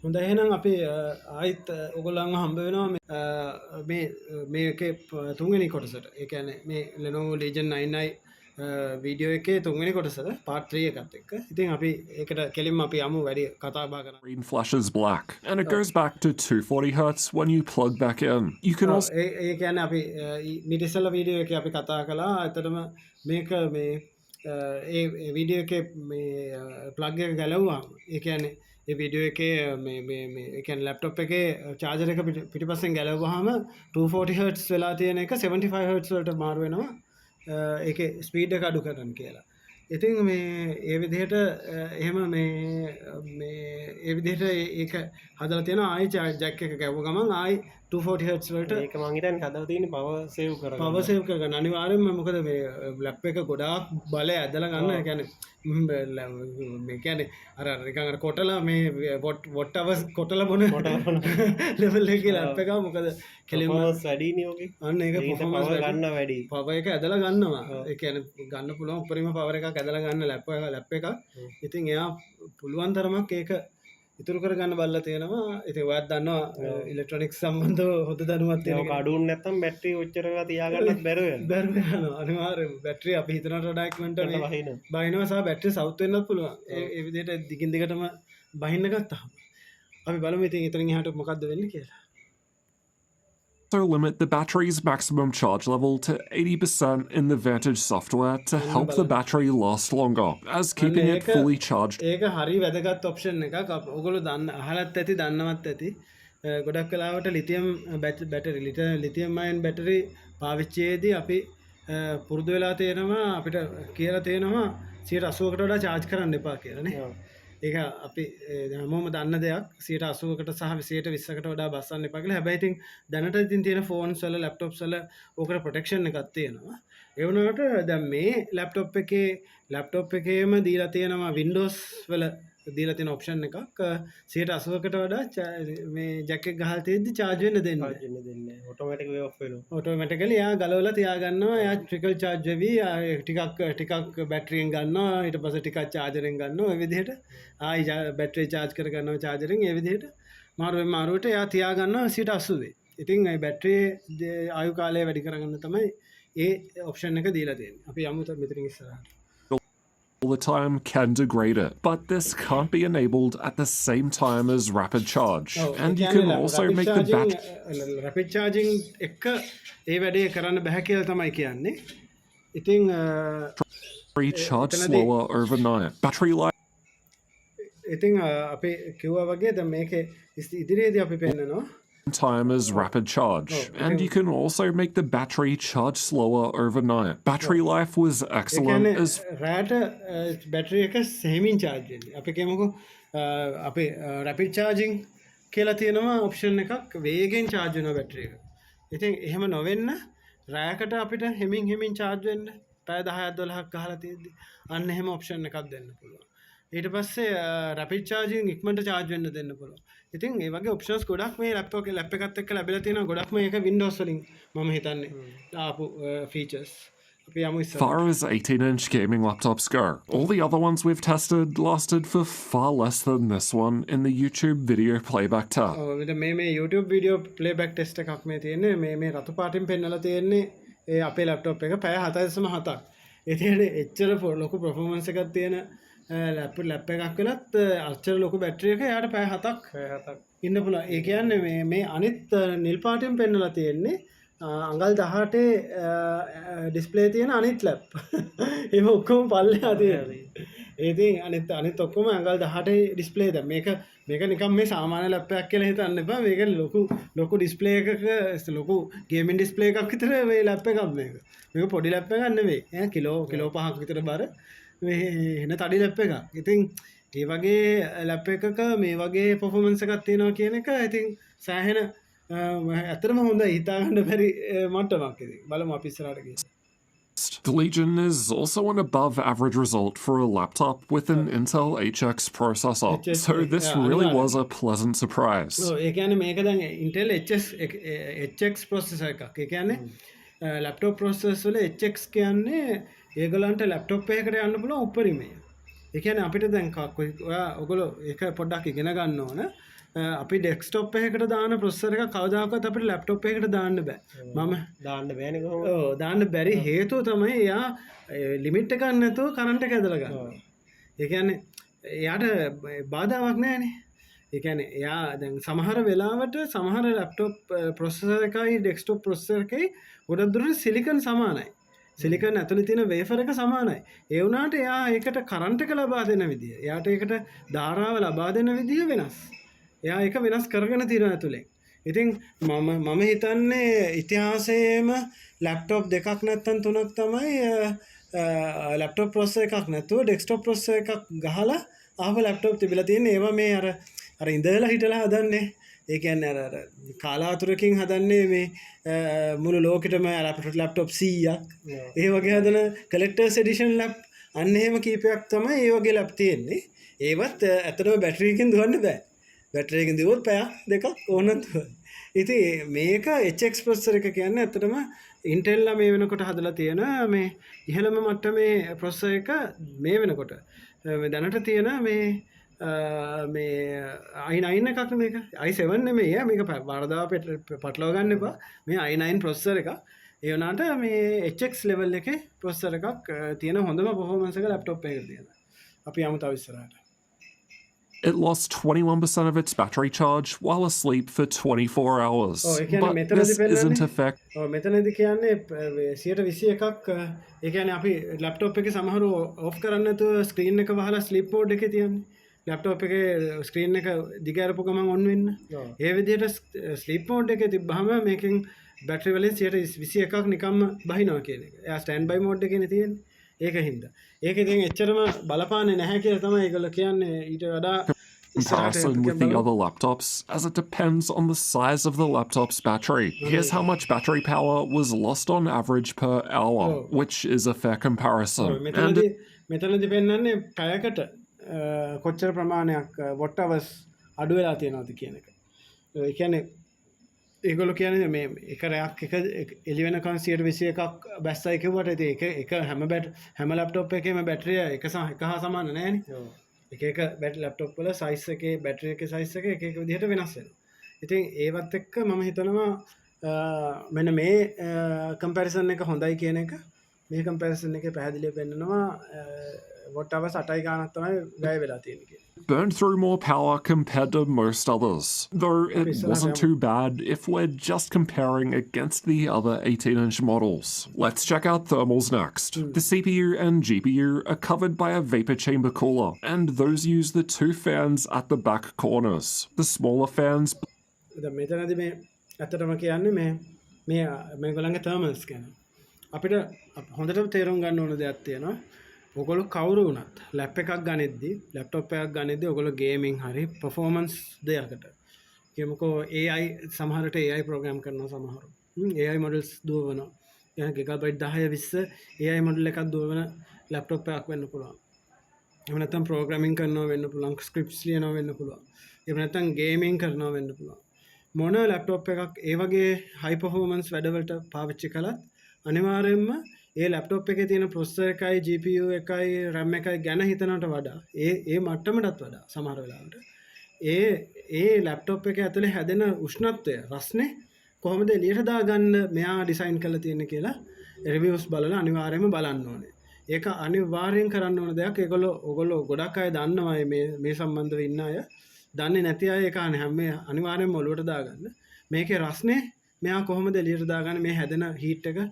හොඳ එහෙනම් අපි ආයිත් ඔයගොල්ලන්ව හම්බ වෙනවා මේකේ තුන්වෙනි කොටසට. ඒ කියන්නේ මේ Lenovo Legion 9i වීඩියෝ එකේ තුන්වෙනි කොටසට part 3 එකත් එක්ක. ඉතින් අපි ඒකට කෙලින්ම අපි යමු වැඩි කතා බහ කරන්න. Screen flashes black, and it goes back to 240 Hz when you plug back in. You can also ඒ කියන්නේ අපි මීට ඉස්සෙල්ලා වීඩියෝ එකේ අපි කතා කළා. ඇත්තටම මේක මේ ඒ වීඩියෝ එකේ මේ ප්ලග් එක ගැලවුවාම ඒ කියන්නේ ඒ වීඩියෝ එකේ මේ ඒ කියන්නේ ලැප්ටොප් එකේ චාර්ජර් එක පිටිපස්සෙන් ගැලවුවාම 240 Hz වෙලා තියෙන එක 75 Hz වලට මාරු වෙනවා. ඒකේ ස්පීඩ් එක අඩු කරන්න කියලා. ඉතින් මේ ඒ විදිහට එහෙම මේ ඒ විදිහට ඒක හදලා තියෙනවා. ආයි ජැක් එක ගැව්ව ගමන් ආයි 240 Hz වලට ඒක මං හිතන්නේ හදලා තියෙන්නේ පවර් සේව් කරගන්න. පවර් සේව් කරගන්න අනිවාර්යෙන්ම. මොකද මේ ලැප් එක ගොඩාක් බලය ඇදලා ගන්න. ඒ කියන්නේ මේ කියන්නේ අර නිකන් අර කොටලා මේ වොට් අවර්ස් කොටලා බොන ලෙවල් එකේ ලැප් එක. මොකද කෙලින්ම වැඩිනේ ඔකේ. අන්න ඒක පවර් ගන්න වැඩි. පවර් එක ඇදලා ගන්නවා. ඒ කියන්නේ ගන්න පුළුවන් උපරිම පවර් එකක් ඇදලා ගන්න ලැප් එකක්. ඉතින් එයා පුළුවන් තරමක් ඒක ඉතුරු කරගන්න බලලා තියෙනවා. ඉතින් ඔයත් දන්නවා ඉලෙක්ට්‍රොනික්ස් සම්බන්ධව හොඳ දැනුමක් තියෙනවා. ඒක අඩුුන් නැත්තම් බැටරි ඔච්චරව තියාගන්නත් බැරුව යනවා. බැරුව යනවා. අනිවාර්යයෙන්ම බැටරි අපි හිතනට වඩා ඉක්මනට බහිනවා සහ බැටරි සවුත් වෙන්නත් පුළුවන්. ඒ විදිහට දිගින් දිගටම බහින්න ගත්තාම අපි බලමු ඉතින් ඊතරින් එහාට මොකද්ද වෙන්නේ කියලා. limit the battery's maximum charge level to 80% in the Vantage software to help the battery last longer, as keeping it fully charged. ඒක හරි වැදගත් ඔප්ෂන් එකක්. ඔයගොල්ලෝ දන්න අහලත් ඇති දන්නවත් ඇති. ගොඩක් වෙලාවට ලිතියම් බැටරි ලිතියම් අයන් බැටරි පාවිච්චියේදී අපි පුරුදු වෙලා තියෙනවා අපිට කියලා තියෙනවා 80කට වඩා charge කරන්න එපා කියලා නේ. ඒක අපි හැමෝම දන්න දෙයක්. 80කට සහ 20කට වඩා බස්සන්න එපා කියලා. හැබැයි ඉතින් දැනට ඉතින් තියෙන ෆෝන්ස් වල ලැප්ටොප්ස් වල ඕකට ප්‍රොටෙක්ෂන් එකක් තියෙනවා. ඒ වුණාට දැන් මේ ලැප්ටොප් එකේම දීලා තියෙනවා Windows වල දීලා තියෙන ඔප්ෂන් එකක් 80කට වඩා මේ ජැක් එක ගහලා තියෙද්දි charge වෙන්න දෙන්නේ. ඔටෝමැටික් වේ ඔෆ් වෙනවා. ඔටෝමැටිකලි එයා ගලවලා තියා ගන්නවා. එයා ට්‍රිකල් charge වෙවි ටිකක් බැටරියෙන් ගන්නවා. ඊට පස්සේ ටිකක් chargerෙන් ගන්නවා. ඔය විදිහට ආයි බැටරි charge කර ගන්නවා chargerෙන්. ඒ විදිහට මාරුවට එයා තියා ගන්නවා 80. ඉතින් ඒ බැටරි ආයු කාලය වැඩි කරගන්න තමයි ඒ ඔප්ෂන් එක දීලා තියෙන්නේ. අපි යමු මෙතනින් ඉස්සරහට. All the time can degrade it, but this can't be enabled at the same time as rapid charge. And you can also make the battery rapid charging එක ඒ වැඩේ කරන්න බෑ කියලා තමයි කියන්නේ. ඉතින් charge slower overnight. Battery life ඉතින් අපි කිව්වා වගේ දැන් මේකේ ඉදිරියේදී අපි පෙන්නනවා time as rapid charge, and you can also make the battery charge slower overnight. Battery life was excellent as රැට බැටරි එක සෙමින් charge වෙන්නේ. අපි කියමුකෝ අපේ rapid charging කියලා තියෙනවා ඔප්ෂන් එකක් වේගෙන් charge වෙන බැටරි එක. ඉතින් එහෙම නොවෙන්න රැයකට අපිට හෙමින් charge වෙන්න පැය 10ක් 12ක් ගහලා තියෙද්දි අන්න එහෙම ඔප්ෂන් එකක් දෙන්න පුළුවන්. ඊට පස්සේ රැපිඩ් charging ඉක්මනට charge වෙන්න දෙන්න පුළුවන්. ඉතින් ඒ වගේ options ගොඩක් මේ ලැප් එකත් එක්ක ලැබිලා තියෙනවා. ගොඩක්ම ඒක Windows වලින් මම හිතන්නේ ආපු features. අපි යමු ඉස්සරහට. far as 18-inch gaming laptops go. All the other ones we've tested lasted for far less than this one in the YouTube video playback tab. මේ YouTube video playback test එකක් මේ තියෙන්නේ. මේ රතු පාටින් පෙන්නලා තියෙන්නේ ඒ අපේ laptop එක පැය 7.7ක්. ඒ කියන්නේ එච්චර ලොකු performance එකක් තියෙන ලැප් එකක් වෙලත් අච්චර ලොකු බැටරි එක යාට පැය 7ක් ඉන්න පුළුවන්. ඒ කියන්නේ මේ අනිත් නිල් පාටින් පෙන්නලා තියෙන්නේ අඟල් 18 ඩිස්ප්ලේ තියෙන අනිත් ලැප්. ඒක ඔක්කොම පල්ලෙහා තියෙනවා. ඉතින් අනිත් ඔක්කොම අඟල් 18 ඩිස්ප්ලේ දැන් මේක නිකන් මේ සාමාන්‍ය ලැප් එකක් කියලා හිතන්න එපා. මේක ලොකු ඩිස්ප්ලේ එකක ලොකු ගේමින් ඩිස්ප්ලේ එකක් විතර මේ ලැප් එකක් මේක. මේක පොඩි ලැප් එකක් නෙවෙයි. කිලෝ 5ක් විතර බර එන තඩි ලැප් එකක්. ඉතින් ඒ වගේ ලැප් එකක මේ වගේ පර්ෆෝමන්ස් එකක් තියෙනවා කියන එක ඉතින් සෑහෙන ඇත්තටම හොඳයි. හිතා ගන්න බැරි මට්ටමක් ඉතින්. බලමු අපි ඉස්සරහට ගිහින්. The Legion is also an above average result for a laptop with an Intel HX processor, so this really was a pleasant surprise. ඒ කියන්නේ මේක දැන් Intel HX processor එකක්. ඒ කියන්නේ laptop processors වල HX කියන්නේ ඒගොල්ලන්ට ලැප්ටොප් එකකට යන්න පුළුවන් උපරිමය. ඒ කියන්නේ අපිට දැන් ඔයගොල්ලෝ ඒක පොඩ්ඩක් ඉගෙන ගන්න ඕන. අපි ඩෙක්ස්ටොප් එකකට දාන ප්‍රොසෙසර් එක කවදාකවත් අපිට ලැප්ටොප් එකකට දාන්න බෑ. මම දාන්න බෑනේ කොහොමද? ඔව් දාන්න බැරි හේතුව තමයි එයා ලිමිට් එකක් නැතුව කරන්ට් එක ඇදලා ගන්නවා. ඒ කියන්නේ එයාට බාධාවක් නැහැනේ. ඒ කියන්නේ එයා දැන් සමහර වෙලාවට සමහර ලැප්ටොප් ප්‍රොසෙසර් එකයි ඩෙස්ක්ටොප් ප්‍රොසෙසර් එකයි ගොඩක් දුරට සිලිකන් සමානයි. සිලිකන් ඇතුලේ තියෙන වේෆර් එක සමානයි. ඒ වුණාට එයා ඒකට කරන්ට් එක ලබා දෙන විදිය, එයාට ඒකට ධාරාව ලබා දෙන විදිය වෙනස්. එයා ඒක වෙනස් කරගෙන තියෙනවා ඇතුලේ. ඉතින් මම හිතන්නේ ඉතිහාසයේම ලැප්ටොප් දෙකක් නැත්තම් තුනක් තමයි ලැප්ටොප් ප්‍රොසෙසර් එකක් නැතුව ඩෙස්ක්ටොප් ප්‍රොසෙසර් එකක් ගහලා ආව ලැප්ටොප් තිබිලා තියෙන්නේ. ඒවා මේ අර ඉඳලා හිටලා හදන්නේ. ඒ කියන්නේ අර කාලාතුරකින් හදන්නේ මේ මුළු ලෝකෙටම ලැප්ටොප් 100ක්. ඒ වගේ හදන කලෙක්ටර්ස් එඩිෂන් ලැප් අන්න එහෙම කීපයක් තමයි ඒ වගේ ලැප් තියෙන්නේ. ඒවත් ඇත්තටම බැටරියකින් දුවන්න බෑ. බැටරියකින් දුවොත් පැයක් දෙකක් ඕනනම් දුවයි. ඉතින් මේක HX ප්‍රොසෙසර් එක කියන්නේ ඇත්තටම Intel මේ වෙනකොට හදලා තියෙන මේ ඉහළම මට්ටමේ ප්‍රොසෙසර් එක මේ වෙනකොට මේ දැනට තියෙන මේ i9 එකක් මේක i7 නෙමෙයි මේක වරදාව පටලවා ගන්න එපා. මේ i9 ප්‍රොසෙසර් එකක්. ඒ වුණාට මේ HX level එකේ ප්‍රොසෙසර් එකක් තියෙන හොඳම performance එක laptop එකක තියෙනවා. අපි යමු තව ඉස්සරහට. It lost 21% of its battery charge while asleep for 24 hours. But this isn't effect. මෙතනදී කියන්නේ 121ක් ඒ කියන්නේ අපි ලැප්ටොප් එකේ සමහරව ඔෆ් කරන්න නැතුව ස්ක්‍රීන් එක වහලා ස්ලීප් මෝඩ් එකේ තියන්නේ. ලැප්ටොප් එකේ ස්ක්‍රීන් එක දිගහැරපු ගමන් ඔන් වෙන්න. ඒ විදිහට ස්ලීප් මෝඩ් එකේ තිබ්බහම මේකෙන් බැටරි වලින් 121ක් නිකම්ම බහිනවා කියන එක. එයා ස්ටෑන්ඩ් බයි මෝඩ් එකේනේ තියෙන්නේ. ඒක හින්දා. ඒක ඉතින් එච්චරම බලපාන්නේ නැහැ කියලා තමයි ඒගොල්ලෝ කියන්නේ ඊට වඩා comparison with the other laptops, as it depends on the size of the laptop's battery. Here's how much battery power was lost on average per hour, which is a fair comparison. මෙතනදී පෙන්නන්නේ පැයකට කොච්චර ප්‍රමාණයක් watt hours අඩු වෙලා තියෙනවද කියන එක. ඒ කියන්නේ ඒගොල්ලෝ කියන්නේ මේ එක රැයක් එක එළි වෙනකන් 121ක් බැස්සයි කිව්වට ඉතින් එක හැම ලැප්ටොප් එකේම බැටරිය එක හා සමාන නැහැනේ. එක බැටරි ලැප්ටොප් වල සයිස් එකේ බැටරි එකේ සයිස් එක එක විදිහට වෙනස් වෙනවා. ඉතින් ඒවත් එක්ක මම හිතනවා මෙන්න මේ කම්පැරිසන් එක හොඳයි කියන එක. මේ කම්පැරිසන් එකේ පැහැදිලිව පෙන්නනවා watt hours 8යි ගානක් තමයි වැය වෙලා තියෙන්නේ කියලා. Burned through more power compared to most others, though it wasn't too bad if we're just comparing against the other 18-inch models. Let's check out thermals next. The CPU and GPU are covered by a vapor chamber cooler, and those use the two fans at the back corners. The smaller fans... මෙතනදී මේ ඇත්තටම කියන්නේ මේගොල්ලන්ගේ thermals ගැන. අපිට හොඳට තේරුම් ගන්න ඕන දෙයක් තියෙනවා. ඔගොල්ලෝ කවුරු වුණත් ලැප් එකක් ගනිද්දි ලැප්ටොප් එකක් ගනිද්දි ඔගොල්ලෝ ගේමින් හරි performance දෙයකට කියමුකෝ AI සමහරට AI ප්‍රෝග්‍රෑම් කරනවා සමහරු AI models දුවවනවා يعني gigabyte 10 20 AI model එකක් දුවවන ලැප්ටොප් එකක් වෙන්න පුළුවන් එහෙම නැත්නම් ප්‍රෝග්‍රෑමින් කරනවා වෙන්න පුළුවන් ස්ක්‍රිප්ට්ස් ලියනවා වෙන්න පුළුවන් එහෙම නැත්නම් ගේමින් කරනවා වෙන්න පුළුවන් මොන ලැප්ටොප් එකක් ඒ වගේ high performance වැඩවලට පාවිච්චි කළත් අනිවාර්යයෙන්ම ඒ ලැප්ටොප් එකේ තියෙන ප්‍රොසෙසර් එකයි GPU එකයි RAM එකයි ගැන හිතනට වඩා ඒ මට්ටමටත් වඩා සමහර වෙලාවට ඒ ලැප්ටොප් එකේ ඇතුලේ හැදෙන උෂ්ණත්වය රස්නේ කොහොමද එළියට දාගන්න මෙයා ඩිසයින් කරලා තියෙන්නේ කියලා රිවිව්ස් බලලා අනිවාර්යයෙන්ම බලන්න ඕනේ. ඒක අනිවාර්යෙන් කරන්න ඕන දෙයක්. ඔයගොල්ලෝ ගොඩක් අය දන්නවා මේ සම්බන්ධව ඉන්න අය. දන්නේ නැති අය ඒක අනිවාර්යෙන්ම ඔලුවට දාගන්න. මේකේ රස්නේ මෙයා කොහොමද එළියට දාගන්නේ මේ හැදෙන හීට් එක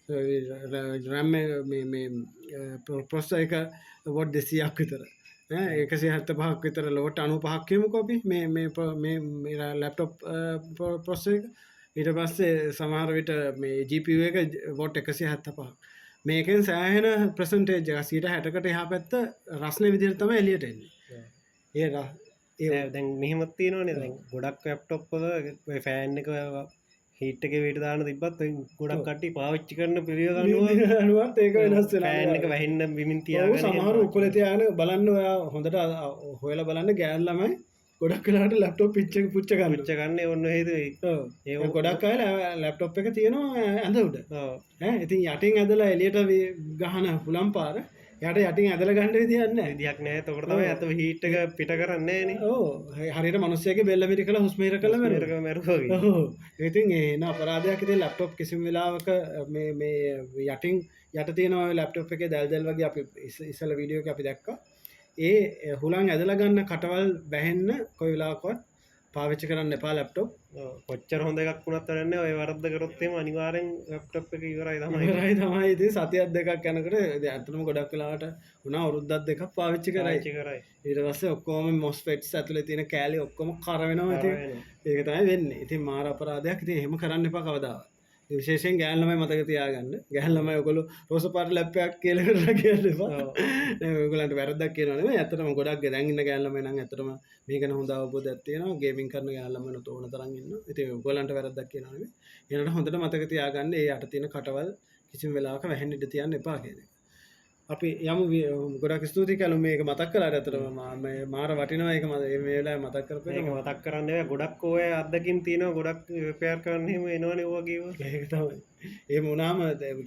RAM ප්‍රොසෙසර් එක watt 200ක් විතර 175ක් විතර ලෝට 95ක් කියමුකෝ අපි මේ ලැප්ටොප් ප්‍රොසෙසර් එක ඊට පස්සේ සමහර විට මේ GPU එක watt 175ක් මේකෙන් සෑහෙන percentage එක 60කට එහා පැත්ත රස්නේ විදිහට තමයි එළියට එන්නේ ඒ දැන් මෙහෙමත් තියෙනවනේ දැන් ගොඩක් ලැප්ටොප් වල ඔය ෆෑන් එක හීට් එකේ වේට දාන්න තිබ්බත් ගොඩක් කට්ටිය පාවිච්චි කරන පිළිවෙල අනුවත් ඒක වෙනස් වෙනවා. ෆෑන් එක වැහෙන්න බිමින් තියාගෙන සමහර උකුලේ තියාගෙන බලන්න ඔයා හොඳට හොයලා බලන්න ගෑන් ළමයි ගොඩක් වෙලාවට ලැප්ටොප් පුච්ච ගන්න ඕන හේතුව ඒ ගොඩක් අය ලැප්ටොප් එක තියෙනවා ඇඳ උඩ. ඉතින් යටින් ඇදලා එළියට ගහන හුලම් පාර යට යටින් ඇදල ගණඩ විදින්න විදියක් නෑ තොකට තම ඇත හිට්ක පිට කරන්නේ ඕ හරිට මනුස්සයගේ බෙල්ල මිරි කළ හුස්මේර කළ මැරුව ඉතින් ඒ අපරාධයක්ද ලැප්ටොප් කිසිම වෙලාවක යටින් යට තියෙනව ලැප්ටොප් එක දැල්දල් වගේ අපි ඉස්සල වීඩියෝ අපි දැක්ක ඒ හුලන් ඇදල ගන්න කටවල් බැහෙන්න කොයි වෙලාකොත් පාවිච්චි කරන්න එපා ලැප්ටොප් කොච්චර හොඳ එකක් වුණත් කරන්න ඔය වරද්ද කරොත්තේම අනිවාරෙන් ලැප්ටොප් එක ඉවරයි තමයි ඉති සතියක් දෙකක් යනකට ඇතනම ගොඩක් කලාට උනා අවුරුද්දත් දෙකක් පාවිච්චි කරයි කරයි ඊට පස්සේ ඔක්කොම මොස්ෆෙට්ස් ඇතුලේ තියෙන කෑලි ඔක්කොම කරවෙනවා ඉතින් ඒක තමයි වෙන්නේ ඉතින් මාර අපරාධයක් ඉතින් එහෙම කරන්න එපා කවදාවත් විශේෂයෙන් ගෑනු ළමයි මතක තියාගන්න ගෑනු ළමයි ඔයගොල්ලෝ රෝස පාට ලැප් එකක් කියලා කරලා කියන්න එපා නේ ඔයගොල්ලන්ට වැරද්දක් කියනවා නෙමෙයි ඇත්තටම ගොඩක් දැන් ඉන්න ගෑනු ළමයි නම් ඇත්තටම මේක ගැන හොඳ අවබෝධයක් තියෙනවා ගේමින් කරන ගෑනු ළමයිනොත් ඕන තරම් ඉන්නවා ඉතින් ඔයගොල්ලන්ට වැරද්දක් කියනවා නෙමෙයි ඊළඟට හොඳට මතක තියාගන්න ඒ යට තියෙන කටවල් කිසිම වෙලාවක වැහෙන්න ඉඩ තියන්න එපා කියන එක අපි යමු ගොඩක් ස්තුතියි කලු මේක මතක් කළාට ඇත්තටම මාර වටිනවා ඒක මේ වෙලාවේ මතක් කරපු එක මතක් කරන්න ගොඩක් ඔය අත්දකින් තියෙනවා ගොඩක් රිපෙයාර් කරන්න එහෙම එනවනේ ඔය වගේ ඒක තමයි ඒ මොනාම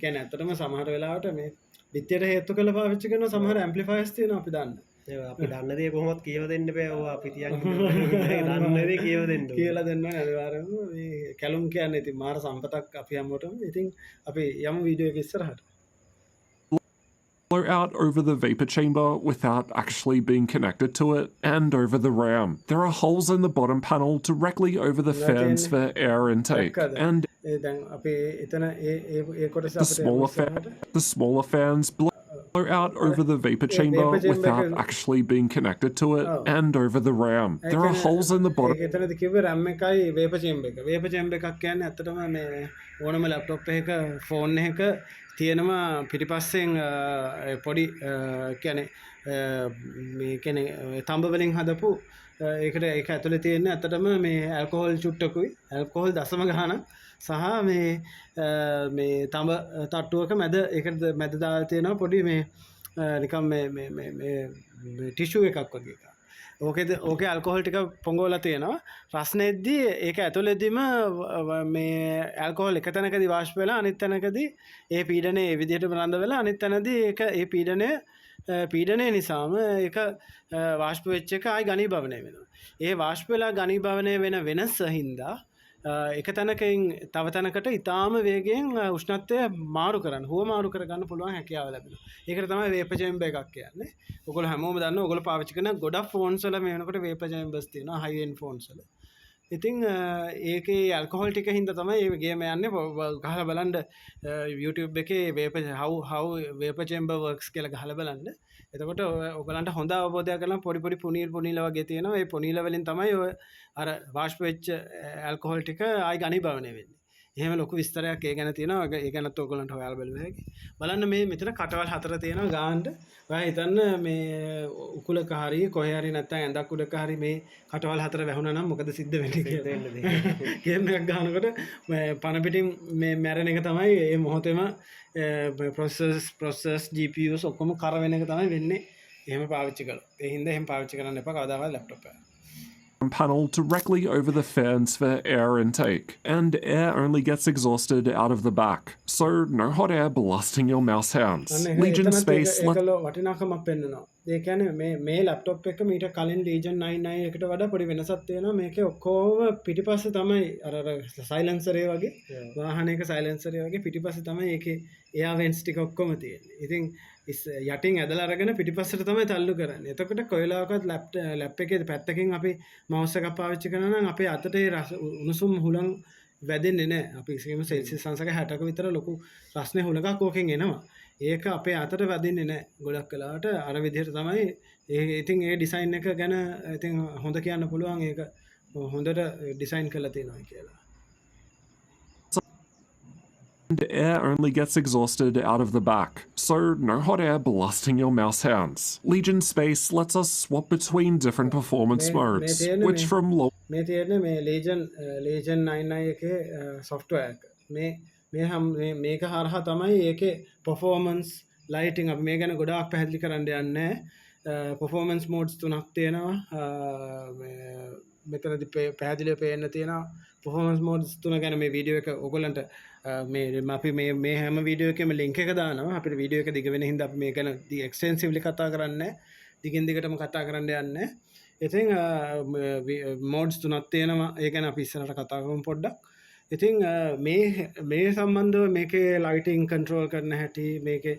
කියන්නේ ඇත්තටම සමහර වෙලාවට මේ පිටියට හේතු කරලා පාවිච්චි කරන සමහර ඇම්ප්ලිෆයර්ස් තියෙනවා අපි දන්න අපි දන්න දේ කොහොමත් කියව දෙන්න බෑ ඔය අපි තියන් දන්න දේ කියව දෙන්න කියලා දෙන්න අනිවාර්යයෙන්ම මේ කැලුම් කියන්නේ ඉතින් මාර සම්පතක් අපි හැමෝටම ඉතින් අපි යමු වීඩියෝ එක ඉස්සරහට blow out over the vapor chamber without actually being connected to it, and over the RAM. There are holes in the bottom panel directly over the fans for air intake, and the smaller fans blow out over the vapor chamber without actually being connected to it, and over the RAM. There are holes in the bottom. තියෙනවා පිටිපස්සෙන් පොඩි කියන්නේ මේ කියන්නේ තඹ වලින් හදපු ඒකට ඒක ඇතුලේ තියෙන ඇත්තටම මේ ඇල්කොහොල් චුට්ටකුයි ඇල්කොහොල් දශම ගාණක් සහ මේ තඹ තට්ටුවක මැද ඒකට මැද දාලා තියෙනවා පොඩි මේ නිකම් මේ ටිෂු එකක් වගේ එකක්. ඕකේ ඇල්කොහොල් ටික පොඟවලා තියෙනවා. රස්නෙද්දී ඒක ඇතුළේදීම මේ ඇල්කොහොල් එක තැනකදී වාෂ්ප වෙලා අනිත් තැනකදී ඒ පීඩනය ඒ විදිහට බඳ වෙලා අනිත් තැනදී ඒක ඒ පීඩනය නිසාම ඒක වාෂ්ප වෙච්ච එක ආයි ඝනීභවනය වෙනවා. ඒ වාෂ්ප වෙලා ඝනීභවනය වෙන වෙනස හින්දා එක තැනකින් තව තැනකට ඉතාම වේගයෙන් උෂ්ණත්වය මාරු කරන්න හුව මාරු කරගන්න පුළුවන් හැකියාව ලැබෙනවා. ඒකට තමයි වේපර් චේම්බර් එකක් කියන්නේ. ඔයගොල්ලෝ හැමෝම දන්නවා ඔයගොල්ලෝ පාවිච්චි කරන ගොඩක් ෆෝන්ස් වල මේ වෙනකොට වේපර් චේම්බර්ස් තියෙනවා හයි එන්ඩ් ෆෝන්ස් වල. ඉතින් ඒකේ ඇල්කොහොල් ටික හින්දා තමයි මේ ගේම යන්නේ. ගහලා බලන්න YouTube එකේ how vapor chamber works කියලා ගහලා බලන්න. එතකොට ඔයගලන්ට හොඳ අවබෝධයක් ගන්න පොඩි පුනීල වගේ තියෙනවා. ඒ පුනීල වලින් තමයි ඔය අර වාෂ්ප වෙච්ච ඇල්කොහොල් ටික ආයි ඝනීභවනය වෙන්නේ. එහෙම ලොකු විස්තරයක් ඒ ගැන තියෙනවා. ඒ ගැනත් ඔයගලන්ට හොයාලා බලන්න හැකි. බලන්න මේ මෙතන කටවල් 4 තියෙනවා ගානට. ඔයා හිතන්න මේ උකුලක හරි කොහේ හරි නැත්නම් ඇඳක් උඩක හරි මේ කටවල් 4 වැහුණා නම් මොකද සිද්ධ වෙන්නේ කියලා. ගේම් එකක් ගන්නකොට පන පිටින් මේ මැරෙන එක තමයි මේ මොහොතේම processors GPUs ඔක්කොම කර වෙන එක තමයි වෙන්නේ. එහෙම පාවිච්චි කළොත්. ඒ හින්දා එහෙම පාවිච්චි කරන්න එපා කවදාවත් ලැප්ටොප් එක. Panel directly over the fans for air intake, and air only gets exhausted out of the back, so no hot air blasting your mouse hands. Legion Space වටිනාකමක් පෙන්නනවා. ඒ කියන්නේ මේ ලැප්ටොප් එක මීට කලින් Legion 99 එකට වඩා පොඩි වෙනසක් තියෙනවා. මේකේ ඔක්කොම පිටිපස්සේ තමයි අර සයිලන්සරේ වගේ වාහනයක සයිලන්සරේ වගේ පිටිපස්සේ තමයි ඒකේ එයා වෙන්ස් ටික ඔක්කොම තියෙන්නේ. ඉතින් යටින් ඇදලා අරගෙන පිටිපස්සට තමයි තල්ලු කරන්නේ. එතකොට කොයිලාවකත් ලැප් එකේ පැත්තකින් අපි මවුස් එකක් පාවිච්චි කරනවා නම් අපේ අතට ඒ උණුසුම් හුලං වැදෙන්නේ නැහැ. අපි කියමු සෙල්සියස් අංශක 60ක විතර ලොකු රස්නේ හුලඟක් ඕකෙන් එනවා. ඒක අපේ අතට වැදෙන්නේ නැහැ. ගොඩක් වෙලාවට අර විදිහට තමයි ඉතින් ඒ ඩිසයින් එක ගැන ඉතින් හොඳ කියන්න පුළුවන් ඒක හොඳට ඩිසයින් කරලා තියෙනවා කියලා. And air only gets exhausted out of the back, so no hot air blasting your mouse hands. Legion Space lets us swap between different performance modes, which from low... මේ තියෙන්නේ මේ Legion 99 එකේ software එක. මේක හරහා තමයි ඒකේ performance lighting අපි මේ ගැන ගොඩාක් පැහැදිලි කරන්න යන්නේ. performance modes තුනක් තියෙනවා. මෙතනදි පැහැදිලිව පේන්න තියෙනවා performance modes 3 ගැන මේ වීඩියෝ එක ඔයගොල්ලන්ට අපි මේ හැම වීඩියෝ එකෙම link එක දානවා. අපිට වීඩියෝ එක දිග වෙන හින්දා අපි මේ ගැන extensively කතා කරන්නේ දිගින් දිගටම කතා කරන්න යන්නේ. ඉතින් modes 3ක් තියෙනවා. ඒ ගැන අපි ඉස්සරහට කතා කරමු පොඩ්ඩක්. ඉතින් මේ සම්බන්ධව මේකේ ලයිටිං කන්ට්‍රෝල් කරන හැටි මේකේ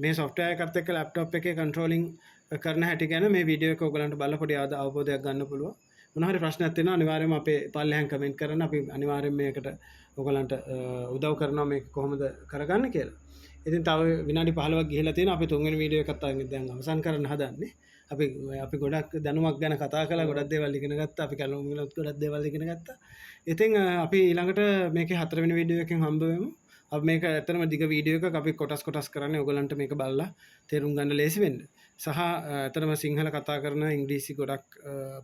මේ software එකත් එක්ක laptop එකේ controlling කරන හැටි ගැන මේ වීඩියෝ එක ඔයගලන්ට බලලා පොඩි අවබෝධයක් ගන්න පුළුවන්. මොන හරි ප්‍රශ්නයක් තියෙනවා අනිවාර්යයෙන්ම අපේ පල්ලෙහාන් කමෙන්ට් කරන්න. අපි අනිවාර්යයෙන් මේකට ඔයගලන්ට උදව් කරනවා මේක කොහොමද කරගන්න කියලා. ඉතින් තව විනාඩි 15ක් ගිහිලා තියෙනවා. අපි තුන්වෙනි වීඩියෝ එකත් දැන් අවසන් කරන්න හදන්නේ. අපි ගොඩක් දැනුමක් ගැන කතා කළා. ගොඩක් දේවල් ඉගෙන ගත්තා. අපි කැලුම් වලත් ගොඩක් දේවල් ඉගෙන ගත්තා. ඉතින් අපි ඊළඟට මේකේ හතරවෙනි වීඩියෝ එකෙන් හම්බ වෙමු. අපි මේක ඇත්තටම දිග වීඩියෝ එකක්. අපි කොටස් කරන්නේ ඔයගලන්ට මේක බලලා තේරුම් ගන්න ලේසි වෙන්න. සහ ඇත්තටම සිංහල කතා කරන ඉංග්‍රීසි ගොඩක්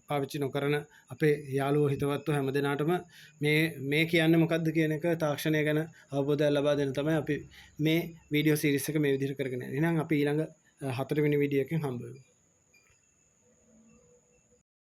පාවිච්චි නොකරන අපේ යාළුවෝ හිතවත්තු හැමදෙනාටම මේ කියන්නේ මොකද්ද කියන එක තාක්ෂණය ගැන අවබෝධයක් ලබා දෙන්න තමයි අපි මේ වීඩියෝ සීරීස් එක මේ විදිහට කරගෙන යන්නේ. එහෙනම් අපි ඊළඟ හතරවෙනි වීඩියෝ එකෙන් හම්බ වෙමු.